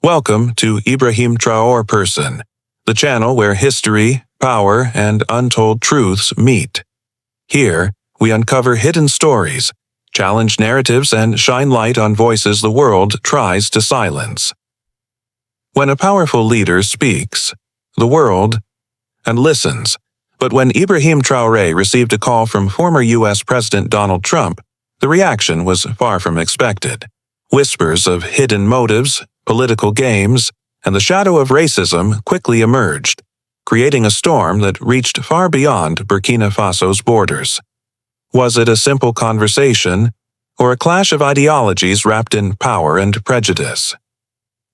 Welcome to Ibrahim Traoré Person, the channel where history, power, and untold truths meet. Here, we uncover hidden stories, challenge narratives, and shine light on voices the world tries to silence. When a powerful leader speaks, the world listens. But when Ibrahim Traoré received a call from former U.S. President Donald Trump, the reaction was far from expected. Whispers of hidden motives, political games, and the shadow of racism quickly emerged, creating a storm that reached far beyond Burkina Faso's borders. Was it a simple conversation, or a clash of ideologies wrapped in power and prejudice?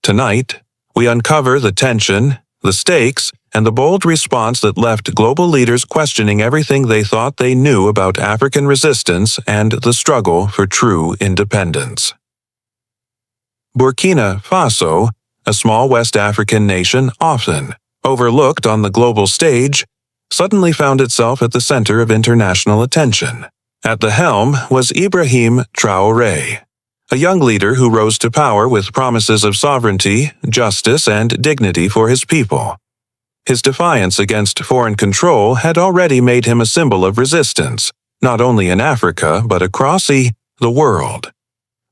Tonight, we uncover the tension, the stakes, and the bold response that left global leaders questioning everything they thought they knew about African resistance and the struggle for true independence. Burkina Faso, a small West African nation often overlooked on the global stage, suddenly found itself at the center of international attention. At the helm was Ibrahim Traoré, a young leader who rose to power with promises of sovereignty, justice, and dignity for his people. His defiance against foreign control had already made him a symbol of resistance, not only in Africa but across the world.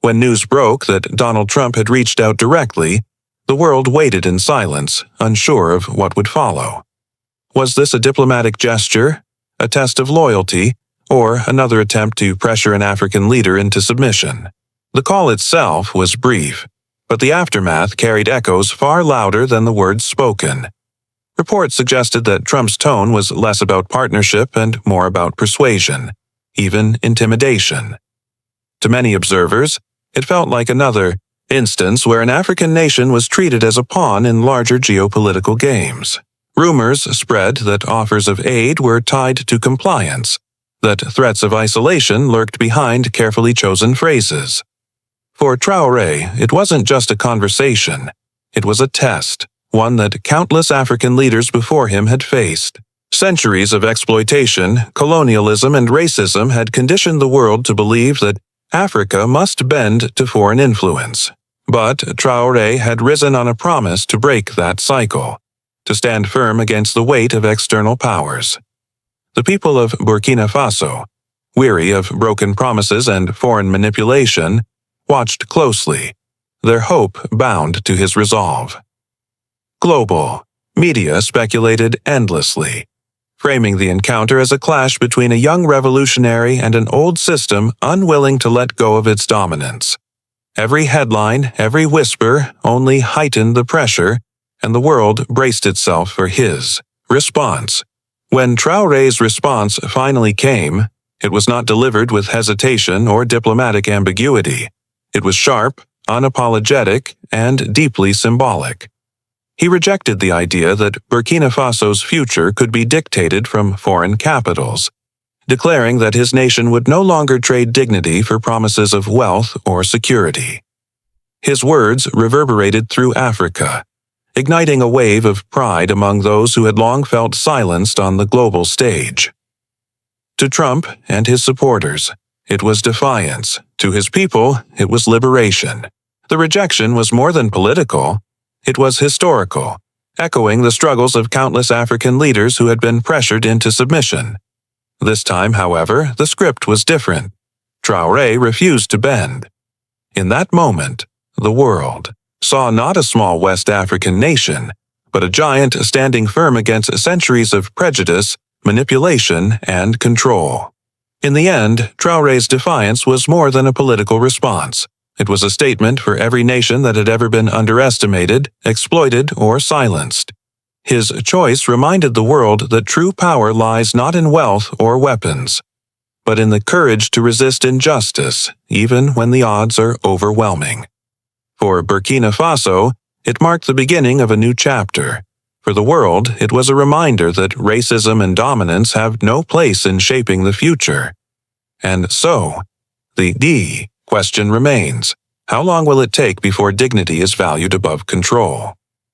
When news broke that Donald Trump had reached out directly, the world waited in silence, unsure of what would follow. Was this a diplomatic gesture, a test of loyalty, or another attempt to pressure an African leader into submission? The call itself was brief, but the aftermath carried echoes far louder than the words spoken. Reports suggested that Trump's tone was less about partnership and more about persuasion, even intimidation. To many observers, it felt like another instance where an African nation was treated as a pawn in larger geopolitical games. Rumors spread that offers of aid were tied to compliance, that threats of isolation lurked behind carefully chosen phrases. For Traoré, it wasn't just a conversation, it was a test, one that countless African leaders before him had faced. Centuries of exploitation, colonialism, and racism had conditioned the world to believe that Africa must bend to foreign influence. But Traoré had risen on a promise to break that cycle, to stand firm against the weight of external powers. The people of Burkina Faso, weary of broken promises and foreign manipulation, watched closely, their hope bound to his resolve. Global media speculated endlessly, framing the encounter as a clash between a young revolutionary and an old system unwilling to let go of its dominance. Every headline, every whisper only heightened the pressure, and the world braced itself for his response. When Traoré's response finally came, it was not delivered with hesitation or diplomatic ambiguity. It was sharp, unapologetic, and deeply symbolic. He rejected the idea that Burkina Faso's future could be dictated from foreign capitals, declaring that his nation would no longer trade dignity for promises of wealth or security. His words reverberated through Africa, igniting a wave of pride among those who had long felt silenced on the global stage. To Trump and his supporters, it was defiance. To his people, it was liberation. The rejection was more than political. It was historical, echoing the struggles of countless African leaders who had been pressured into submission. This time, however, the script was different. Traoré refused to bend. In that moment, the world saw not a small West African nation, but a giant standing firm against centuries of prejudice, manipulation, and control. In the end, Traoré's defiance was more than a political response. It was a statement for every nation that had ever been underestimated, exploited, or silenced. His choice reminded the world that true power lies not in wealth or weapons, but in the courage to resist injustice, even when the odds are overwhelming. For Burkina Faso, it marked the beginning of a new chapter. For the world, it was a reminder that racism and dominance have no place in shaping the future. And so, the question remains: how long will it take before dignity is valued above control?